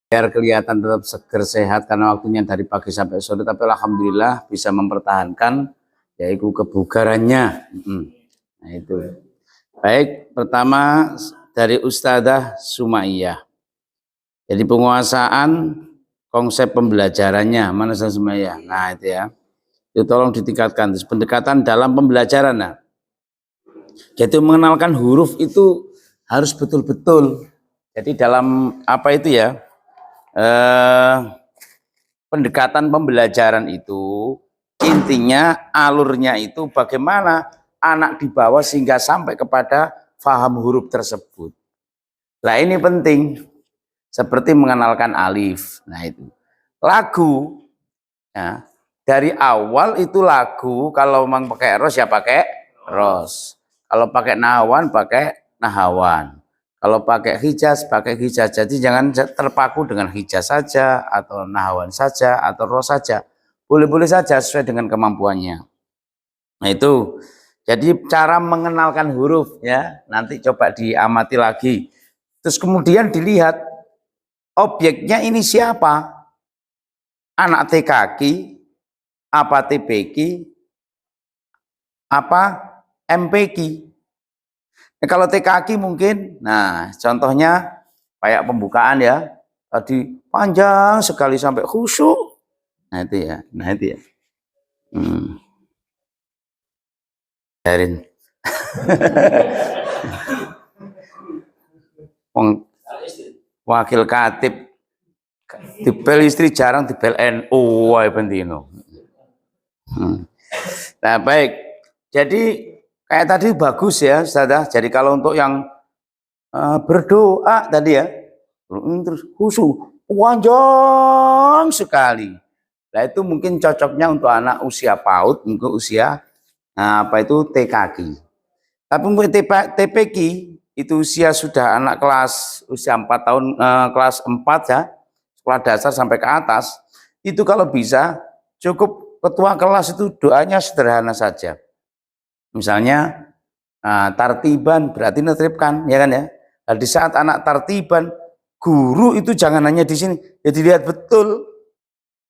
biar kelihatan tetap seger sehat karena waktunya dari pagi sampai sore, tapi alhamdulillah bisa mempertahankan yaitu kebugarannya. Nah itu. Baik, pertama dari Ustadzah Sumaiyah. Jadi penguasaan konsep pembelajarannya, mana Ustadzah Sumaiyah? Nah itu ya. Itu tolong ditingkatkan. Terus pendekatan dalam pembelajaran. Nah, jadi mengenalkan huruf itu harus betul-betul. Jadi dalam apa itu ya? Pendekatan pembelajaran itu intinya alurnya itu bagaimana anak dibawa sehingga sampai kepada faham huruf tersebut. Nah ini penting, seperti mengenalkan alif. Nah itu lagu ya, dari awal itu lagu kalau memang pakai ros ya pakai ros, kalau pakai nahawan pakai nahawan, kalau pakai hijaz pakai hijaz. Jadi jangan terpaku dengan hijaz saja atau nahawan saja atau ros saja, boleh-boleh saja sesuai dengan kemampuannya. Nah itu jadi cara mengenalkan huruf ya, nanti coba diamati lagi. Terus kemudian dilihat objeknya ini siapa, anak TKK apa TPK apa MPK. Nah, kalau TKK mungkin, nah contohnya kayak pembukaan ya, tadi panjang sekali sampai khusyuk. Nah itu ya, nah itu ya. Darin. Wakil katib dibel istri jarang dibel NU wae bentino. Nah baik, jadi kayak tadi bagus ya Ustazah. Jadi kalau untuk yang berdoa tadi ya, terus khusyuk panjang sekali. Nah itu mungkin cocoknya untuk anak usia PAUD, mungkin usia apa itu TKK. Tapi untuk TPK itu usia sudah anak kelas usia 4 tahun, kelas 4 ya, sekolah dasar sampai ke atas. Itu kalau bisa cukup ketua kelas itu doanya sederhana saja. Misalnya tartiban berarti netripkan ya kan ya. Nah, di saat anak tartiban, guru itu jangan hanya di sini, ya dilihat betul.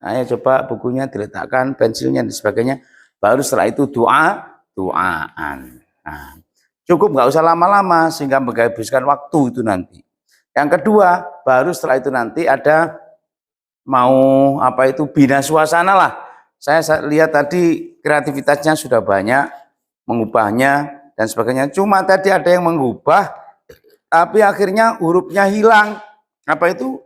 Nah, ya coba bukunya diletakkan, pensilnya dan sebagainya. Baru setelah itu doaan. Nah, cukup nggak usah lama-lama sehingga menghabiskan waktu itu nanti. Yang kedua, baru setelah itu nanti ada mau apa itu bina suasana lah. Saya lihat tadi kreativitasnya sudah banyak, mengubahnya dan sebagainya. Cuma tadi ada yang mengubah, tapi akhirnya hurufnya hilang. Apa itu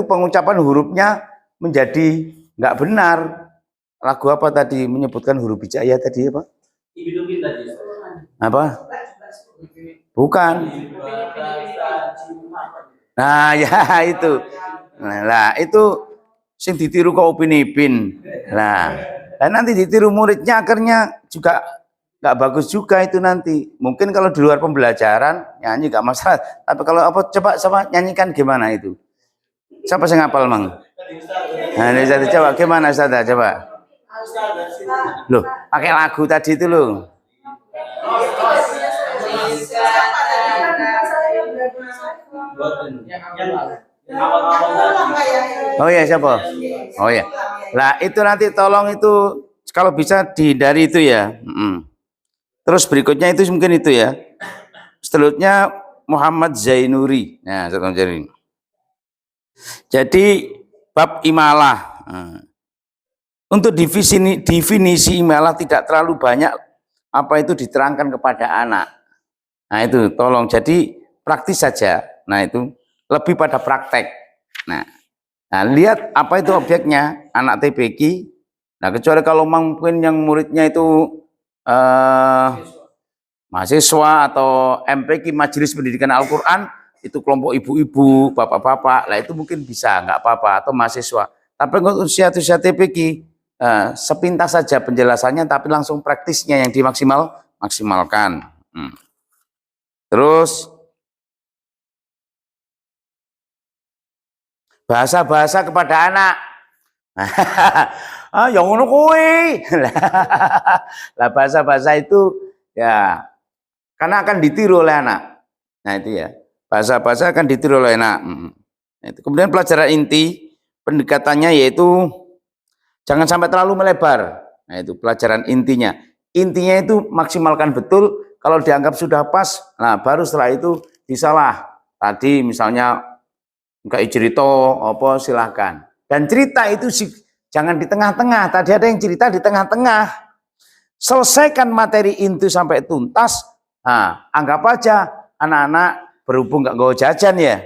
pengucapan hurufnya menjadi nggak benar. Lagu apa tadi menyebutkan huruf hijaiyah tadi apa? Apa? Bukan. Nah ya itu. Nah itu sing ditiru kok Upin Ipin. Nah, dan nanti ditiru muridnya akhirnya juga nggak bagus juga itu nanti. Mungkin kalau di luar pembelajaran nyanyi nggak masalah. Tapi kalau apa coba nyanyikan gimana itu? Siapa yang ngapal mang? Nah, ini saya coba gimana Sada coba. Loh, pakai lagu tadi itu loh. Oh ya siapa? Oh ya. Lah itu nanti tolong itu kalau bisa dihindari itu ya. Terus berikutnya itu mungkin itu ya. Selanjutnya Muhammad Zainuri. Nah, jadi bab imalah. Untuk definisi imalah tidak terlalu banyak apa itu diterangkan kepada anak. Nah itu tolong jadi praktis saja. Nah itu lebih pada praktek. Nah lihat apa itu objeknya anak TPK. Nah kecuali kalau mungkin yang muridnya itu mahasiswa atau MPK Majelis Pendidikan Al-Quran, itu kelompok ibu-ibu, bapak-bapak, lah itu mungkin bisa nggak apa-apa, atau mahasiswa. Tapi untuk usia TPK sepintas saja penjelasannya, tapi langsung praktisnya yang dimaksimalkan. Terus bahasa-bahasa kepada anak. Yang ngono kuwi. Lah bahasa-bahasa itu ya karena akan ditiru oleh anak. Nah itu ya. Bahasa-bahasa akan ditiru oleh anak. Nah, itu. Kemudian pelajaran inti pendekatannya yaitu jangan sampai terlalu melebar. Nah, itu pelajaran intinya. Intinya itu maksimalkan betul. Kalau dianggap sudah pas, nah baru setelah itu bisalah. Tadi misalnya enggak cerita apa silahkan. Dan cerita itu jangan di tengah-tengah. Tadi ada yang cerita di tengah-tengah. Selesaikan materi inti sampai tuntas. Nah, anggap aja anak-anak berhubung nggak bawa jajan ya,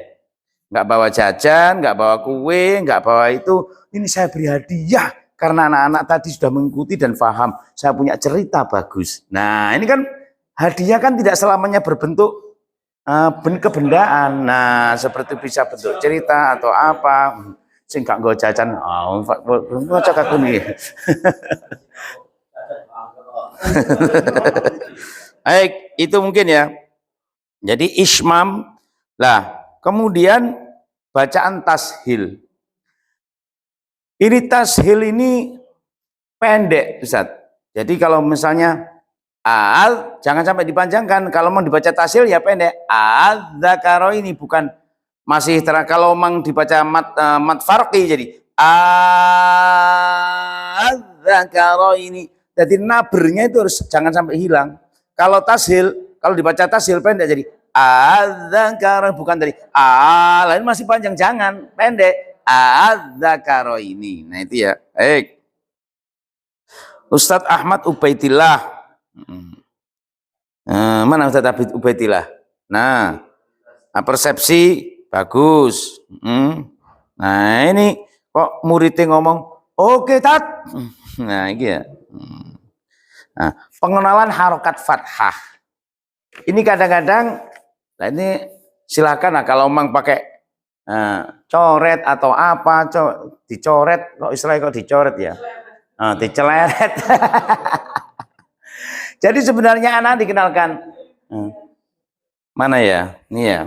nggak bawa jajan, nggak bawa kue, nggak bawa itu. Ini saya beri hadiah karena anak-anak tadi sudah mengikuti dan paham. Saya punya cerita bagus. Nah, ini kan hadiah kan tidak selamanya berbentuk kebendaan. Nah, seperti bisa bentuk cerita atau apa. Sing gak nggo jajan. Cocok aku nih. Baik, itu mungkin ya. Jadi ismam. Lah, kemudian bacaan tashil. Ini tashil ini pendek, Ustaz. Jadi kalau misalnya jangan sampai dipanjangkan. Kalau mau dibaca tashil ya pendek. Al-dzakaro ini bukan masih kalau mang dibaca mat farqi jadi al-dzakaro ini. Jadi nabernya itu harus jangan sampai hilang. Kalau tashil, kalau dibaca tashil pendek jadi al-dzakaro bukan dari lain masih panjang, jangan pendek al-dzakaro ini. Nah itu ya. Baik. Ustadz Ahmad Ubaidillah. Mana Ustadz Ahmad Ubaidillah? Nah, persepsi bagus. Nah ini kok muridnya ngomong oke tat. Nah ini ya. Nah, pengenalan harokat fathah. Ini kadang-kadang, nah ini silakan lah kalau memang pakai coret atau apa, dicoret kok istilahnya kok dicoret ya. Diceleret. Jadi sebenarnya anak dikenalkan mana ya? Ini ya.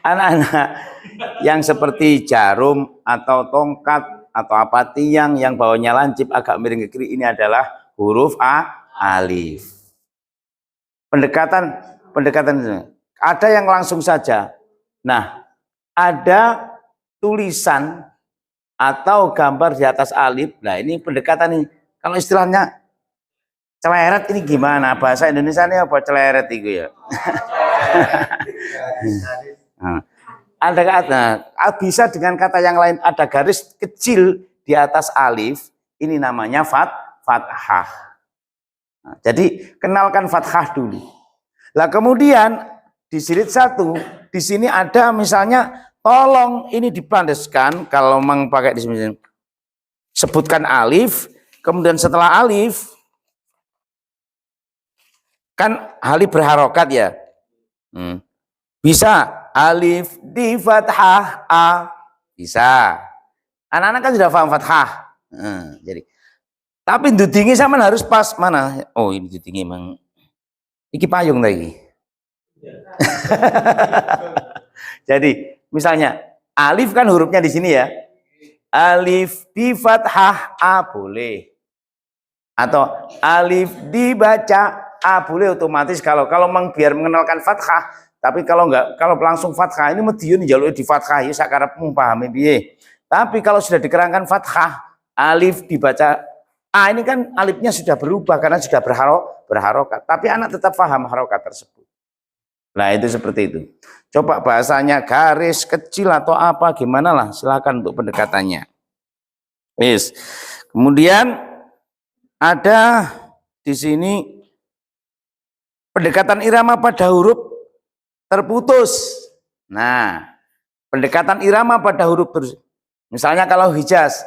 Anak-anak yang seperti jarum atau tongkat atau apa tiang yang bawahnya lancip agak miring ke kiri, ini adalah huruf alif. Pendekatan ada yang langsung saja. Nah, ada tulisan atau gambar di atas alif. Nah, ini pendekatan ini. Kalau istilahnya celeret ini gimana? Bahasa Indonesia ini apa celeret itu ya? Ada kata, bisa dengan kata yang lain, ada garis kecil di atas alif, ini namanya fathah. Nah, jadi kenalkan fathah dulu. Lah kemudian di jilid 1, di sini ada misalnya, tolong ini dipandaskan kalau memang pakai di sini. Sebutkan alif, kemudian setelah alif kan alif berharokat ya. Bisa alif di fathah bisa. Anak-anak kan sudah paham fathah. Jadi tapi dudingi sama harus pas mana? Oh ini dudingi emang iki payung lagi. Jadi misalnya alif kan hurufnya di sini ya. Alif di fathah boleh. Atau alif dibaca boleh otomatis kalau memang biar mengenalkan fathah. Tapi kalau enggak, kalau langsung fathah ini mediun jalur di fathah ya sakarepmu pahami piye. Tapi kalau sudah dikerangkan fathah, alif dibaca ini kan alifnya sudah berubah karena sudah berharokat. Tapi anak tetap paham harokat tersebut. Nah itu seperti itu. Coba bahasanya garis kecil atau apa gimana lah, silakan untuk pendekatannya. Yes. Kemudian ada di sini pendekatan irama pada huruf terputus. Nah, pendekatan irama pada huruf terus. Misalnya kalau Hijaz,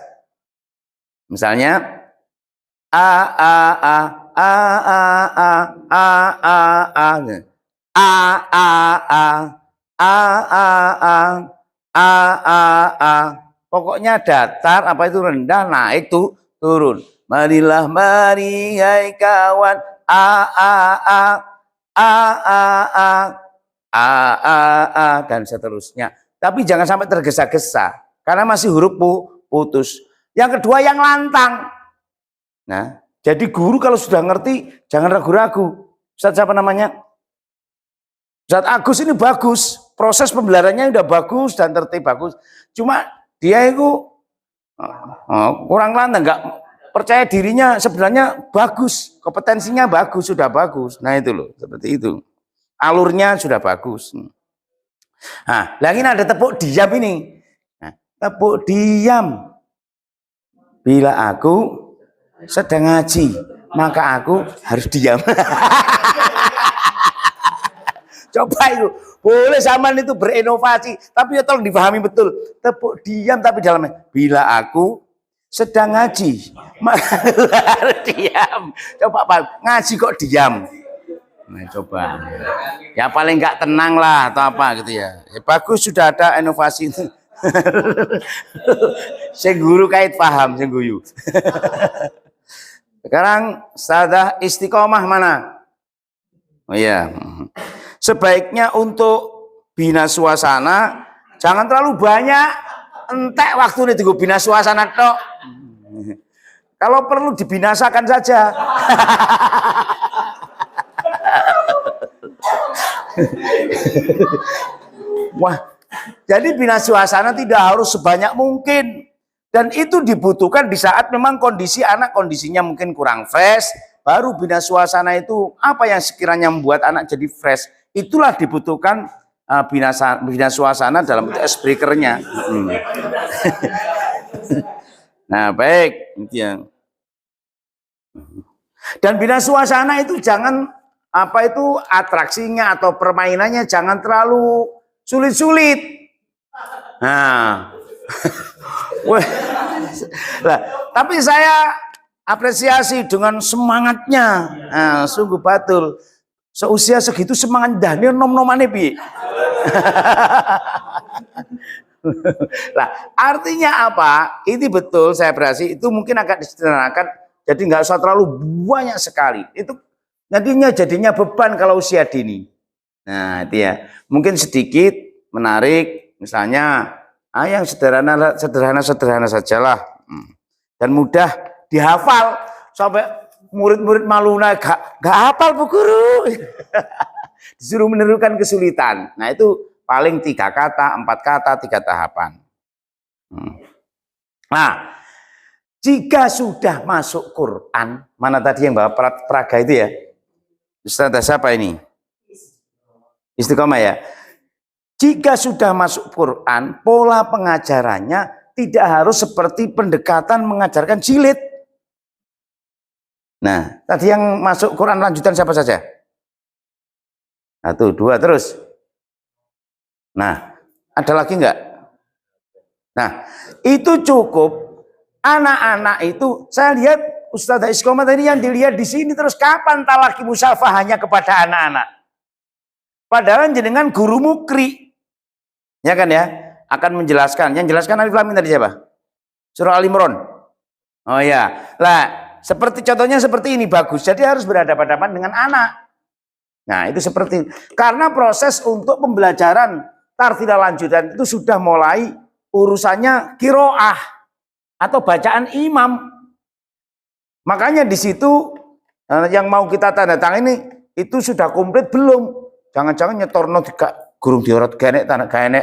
misalnya pokoknya datar apa itu rendah, naik tuh turun. Marilah mari hai kawan dan seterusnya. Tapi jangan sampai tergesa-gesa karena masih huruf putus. Yang kedua yang lantang. Nah, jadi guru kalau sudah ngerti jangan ragu-ragu. Ustaz siapa namanya? Ustaz Agus ini bagus, proses pembelajarannya udah bagus dan tertib bagus. Cuma dia itu kurang lantang, nggak percaya dirinya sebenarnya bagus, kompetensinya bagus, sudah bagus. Nah itu loh, seperti itu. Alurnya sudah bagus. Nah, lagi ada tepuk diam ini. Nah, tepuk diam. Bila aku sedang ngaji, maka aku harus diam. Coba itu, boleh zaman itu berinovasi, tapi ya tolong dipahami betul. Tepuk diam tapi dalamnya, bila aku sedang ngaji, maka harus diam. Coba Pak, ngaji kok diam? Nah, coba. Ya paling nggak tenang lah atau apa gitu ya. Ya bagus sudah ada inovasi itu. Sing guru kait paham, sing guyu. Sekarang sadah istiqomah mana? Oh iya. Sebaiknya untuk bina suasana jangan terlalu banyak, entek waktu ini digo bina suasana tok. Kalau perlu dibinasakan saja. Wah, jadi bina suasana tidak harus sebanyak mungkin. Dan itu dibutuhkan di saat memang kondisi anak kondisinya mungkin kurang fresh. Baru bina suasana itu apa yang sekiranya membuat anak jadi fresh. Itulah dibutuhkan bina suasana dalam ice breakernya. Nah baik, itu yang. Dan bina suasana itu jangan apa itu atraksinya atau permainannya jangan terlalu sulit-sulit. Nah, nah, tapi saya apresiasi dengan semangatnya, sungguh betul. Seusia segitu semangat dahnya nom-nomane piye. Nah, artinya apa? Ini betul saya berasi itu mungkin akan disederhanakan. Jadi nggak usah terlalu banyak sekali. Itu jadinya beban kalau usia dini. Nah, itu ya. Mungkin sedikit menarik, misalnya yang sederhana sajalah. Dan mudah dihafal sampai murid-murid maluna gak hafal Bu Guru. Disuruh menirukan kesulitan. Nah, itu paling 3 kata, 4 kata, 3 tahapan. Nah, jika sudah masuk Quran, mana tadi yang bawa praga itu ya? Ustaz siapa ini? Istiqomah ya. Jika sudah masuk Quran, pola pengajarannya tidak harus seperti pendekatan mengajarkan jilid. Nah, tadi yang masuk Quran lanjutan siapa saja? 1, 2, terus. Nah, ada lagi enggak? Nah, itu cukup. Anak-anak itu, saya lihat Ustazah Istiqomah tadi yang dilihat di sini terus kapan talaki musafah hanya kepada anak-anak? Padahal jenengan guru mukri. Ya kan ya? Akan menjelaskan. Yang jelaskan Alif Lam Mim tadi siapa? Surah Al Imran. Oh ya. Lah, seperti contohnya seperti ini bagus. Jadi harus berhadapan-hadapan dengan anak. Nah, itu seperti karena proses untuk pembelajaran tartila lanjutan itu sudah mulai urusannya qiraah atau bacaan imam. Makanya di situ yang mau kita tanda tangan ini itu sudah komplit belum? Jangan-jangan nyetorno gurung diorot ganek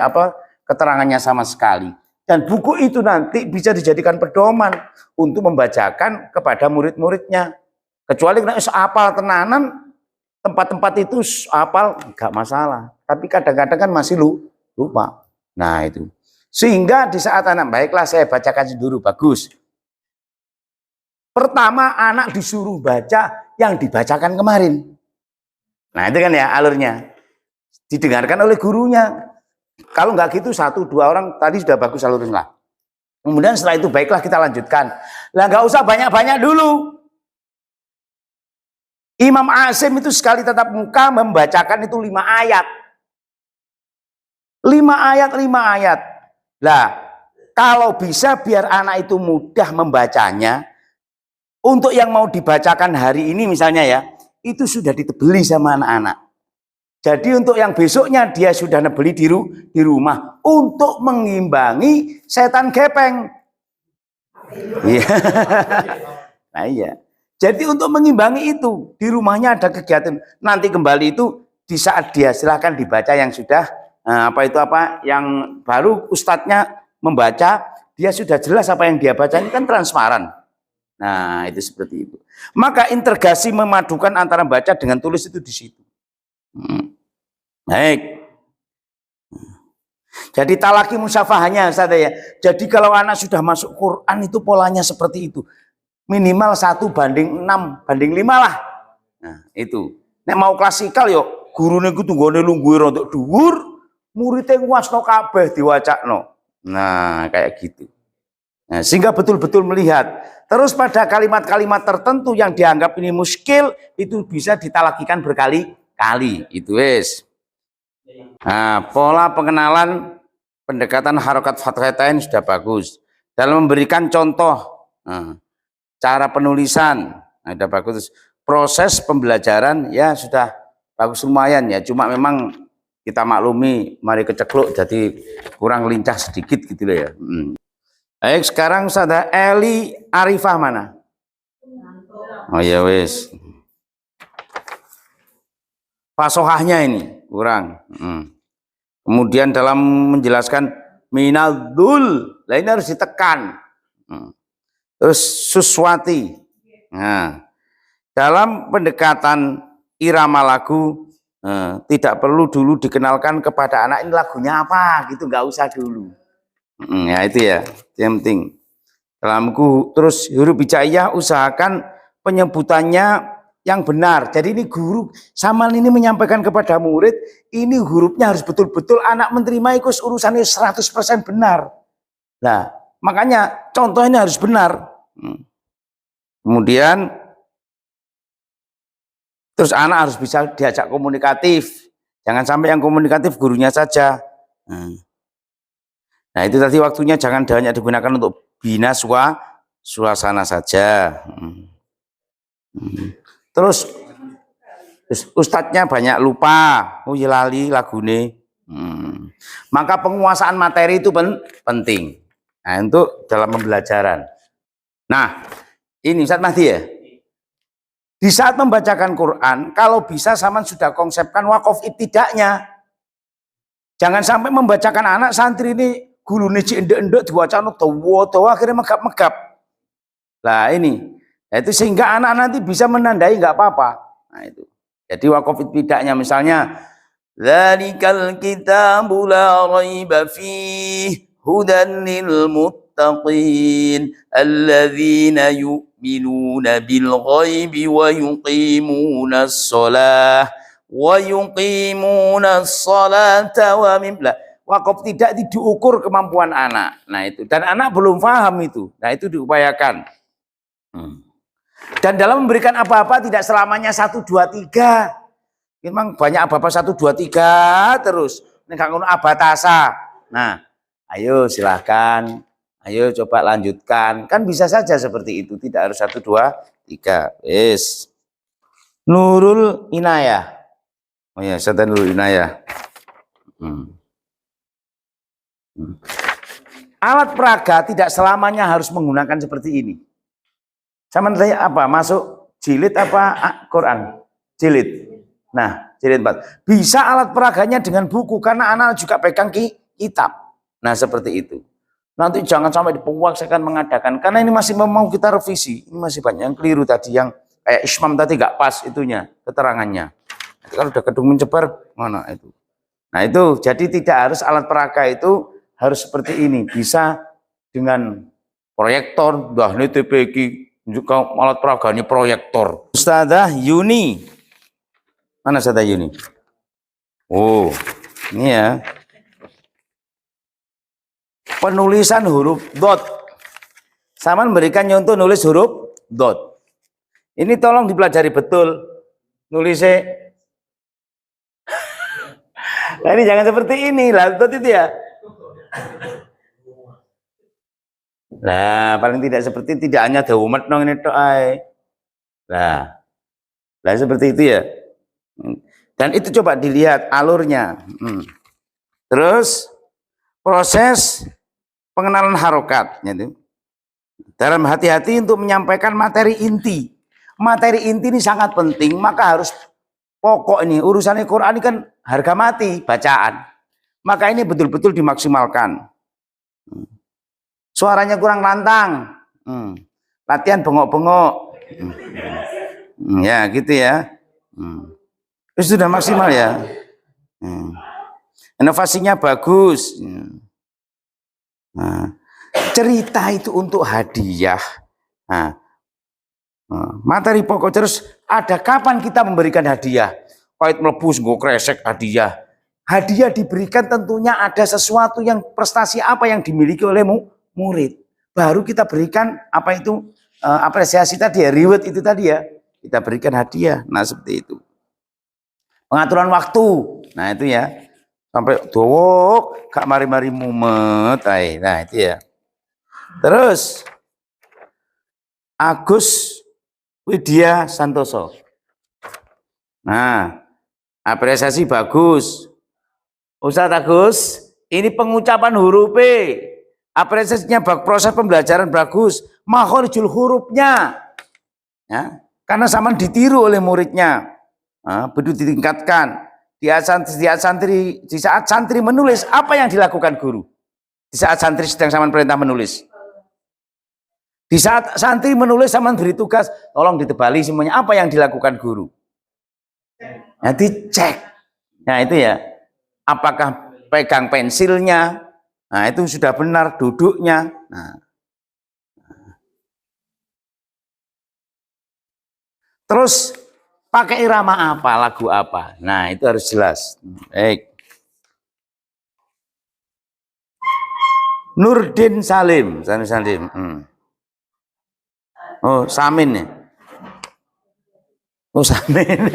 apa keterangannya sama sekali. Dan buku itu nanti bisa dijadikan pedoman untuk membacakan kepada murid-muridnya. Kecuali kena apal tenanan, tempat-tempat itu apal nggak masalah. Tapi kadang-kadang kan masih lupa. Nah itu. Sehingga di saat anak baiklah saya bacakan dulu bagus. Pertama anak disuruh baca yang dibacakan kemarin. Nah itu kan ya alurnya. Didengarkan oleh gurunya. Kalau nggak gitu 1, 2 orang tadi sudah bagus alurnya lah. Kemudian setelah itu baiklah kita lanjutkan. Lah nggak usah banyak-banyak dulu. Imam Asim itu sekali tatap muka membacakan itu 5 ayat. 5 ayat. Lah kalau bisa biar anak itu mudah membacanya. Untuk yang mau dibacakan hari ini misalnya ya, itu sudah ditebeli sama anak-anak. Jadi untuk yang besoknya dia sudah nebeli di rumah untuk mengimbangi setan gepeng. Iya. Nah iya. Jadi untuk mengimbangi itu di rumahnya ada kegiatan. Nanti kembali itu di saat dia silahkan dibaca yang sudah yang baru ustadznya membaca, dia sudah jelas apa yang dia baca, ini kan transparan. Nah, itu seperti itu. Maka integrasi memadukan antara baca dengan tulis itu di situ. Baik. Jadi talaki musyafahanya Ustaz ya. Jadi kalau anak sudah masuk Quran itu polanya seperti itu. Minimal 1:6:5 lah. Nah, itu. Nek mau klasikal yo gurune ku tunggone lungguhe rontok dhuwur, muridé nguwasno kabeh diwacakno. Nah, kayak gitu. Nah, sehingga betul-betul melihat. Terus pada kalimat-kalimat tertentu yang dianggap ini muskil itu bisa ditalakikan berkali-kali. Itu wes. Nah, pola pengenalan pendekatan harokat fathatain sudah bagus. Dalam memberikan contoh cara penulisan sudah bagus. Proses pembelajaran ya sudah bagus lumayan ya. Cuma memang kita maklumi mari kecekluk jadi kurang lincah sedikit gitu loh ya. Baik, sekarang Ustazah Eli Arifah mana? Oh ya wes. Fasohahnya ini kurang. Kemudian dalam menjelaskan minadzul, lah ini harus ditekan. Terus suswati. Nah, dalam pendekatan irama lagu tidak perlu dulu dikenalkan kepada anak ini lagunya apa gitu, nggak usah dulu. Ya itu ya, yang penting. Terus huruf hijaiyah usahakan penyebutannya yang benar. Jadi ini guru sama ini menyampaikan kepada murid, ini hurufnya harus betul-betul anak menerima ikut urusannya 100% benar. Nah, makanya contohnya harus benar. Kemudian terus anak harus bisa diajak komunikatif. Jangan sampai yang komunikatif gurunya saja. Nah, itu tadi waktunya jangan banyak digunakan untuk bina suasana saja. Terus ustadznya banyak lupa, lali lagune. Maka penguasaan materi itu penting. Nah, untuk dalam pembelajaran. Nah, ini Ustadz Mahdi ya. Di saat membacakan Quran, kalau bisa sama sudah konsepkan wakof ibtidaknya. Jangan sampai membacakan anak santri ini gulune endek-endek diwacana dawa akhirnya megap-megap. Nah, ini. Itu sehingga anak nanti bisa menandai nggak apa-apa. Nah, itu. Jadi wakof ibtidaknya misalnya dzalikal kitabu la raiba fihi hudan lil muttaqin alladzina yu'minuna bil ghaibi wa yuqimunas salata wa mimma. Wakaf tidak diukur kemampuan anak. Nah itu, dan anak belum paham itu. Nah itu diupayakan. Dan dalam memberikan apa-apa tidak selamanya 1, 2, 3. Memang banyak apa-apa 1, 2, 3 terus. Ini kalau abatasa. Nah, ayo silahkan. Ayo coba lanjutkan. Kan bisa saja seperti itu. Tidak harus 1, 2, 3. Yes. Nurul Inayah. Oh ya, Ustaz Nurul Inayah. Alat peraga tidak selamanya harus menggunakan seperti ini. Sama saya apa? Masuk jilid apa Quran? Jilid. Nah, jilid 4. Bisa alat peraganya dengan buku karena anak juga pegang kitab. Nah, seperti itu. Nanti jangan sampai dipaksakan mengadakan karena ini masih mau kita revisi. Ini masih banyak yang keliru tadi, yang kayak Ismam tadi nggak pas itunya, keterangannya. Kalau udah kedung mencebar mana itu. Nah, itu jadi tidak harus alat peraga itu harus seperti ini, bisa dengan proyektor. Dah ini TPQ juga alat peraganya proyektor. Ustazah Yuni, mana Ustazah Yuni? Oh, ini ya. Penulisan huruf dot. Sama memberikan contoh nulis huruf dot. Ini tolong dipelajari betul. Nulisnya. Nah, ini jangan seperti ini lah, dot itu ya. Nah, paling tidak seperti tidak hanya dawumet nong ini toai. Nah, seperti itu ya. Dan itu coba dilihat alurnya. Terus proses pengenalan harokatnya itu. Dalam hati-hati untuk menyampaikan materi inti. Materi inti ini sangat penting, maka harus pokok ini, urusan Quran ini kan harga mati bacaan. Maka ini betul-betul dimaksimalkan. Suaranya kurang lantang. Latihan bengok-bengok. Ya gitu ya. Itu sudah maksimal ya. Inovasinya bagus. Nah, cerita itu untuk hadiah. Nah, materi pokok terus ada kapan kita memberikan hadiah? Kait melebus gue kresek hadiah. Hadiah diberikan tentunya ada sesuatu yang prestasi apa yang dimiliki oleh murid. Baru kita berikan apa itu apresiasi tadi ya, reward itu tadi ya. Kita berikan hadiah. Nah seperti itu. Pengaturan waktu. Nah itu ya. Sampai dowok gak mari-mari mumet. Nah itu ya. Terus Agus Widya Santoso. Nah, apresiasi bagus. Ustadz Agus, ini pengucapan huruf P. Apresiasinya proses pembelajaran bagus. Makhorijul hurufnya. Ya, karena sama ditiru oleh muridnya. Nah, begitu ditingkatkan. Di saat santri menulis, apa yang dilakukan guru? Di saat santri sedang sama perintah menulis. Di saat santri menulis sama beri tugas, tolong ditebali semuanya. Apa yang dilakukan guru? Nanti cek. Nah itu ya. Apakah pegang pensilnya? Nah itu sudah benar duduknya. Nah. Terus pakai irama apa? Lagu apa? Nah itu harus jelas. Baik. Nurdin Salim. Salim. Oh, Samin ya. Oh, Samin.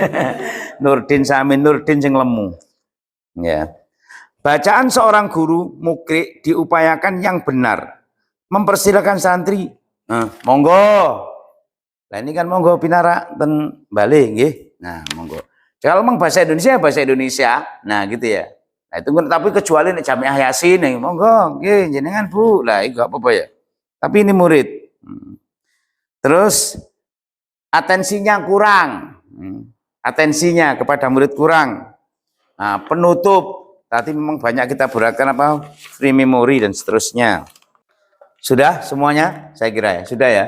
Nurdin Samin, Nurdin sing lemu. Ya. Bacaan seorang guru mukri diupayakan yang benar. Mempersilakan santri. Monggo. Nah, ini kan monggo pinara ten Bali nggih. Nah, monggo. Kalau memang bahasa Indonesia. Nah, gitu ya. Nah, itu tapi kecuali nek Jamiah Yasin monggo nggih jenengan Bu. Lah, itu apa-apa ya. Tapi ini murid. Terus atensinya kurang, atensinya kepada murid kurang. Nah, penutup tadi memang banyak kita beratkan apa free memory dan seterusnya. Sudah semuanya, saya kira ya, sudah ya.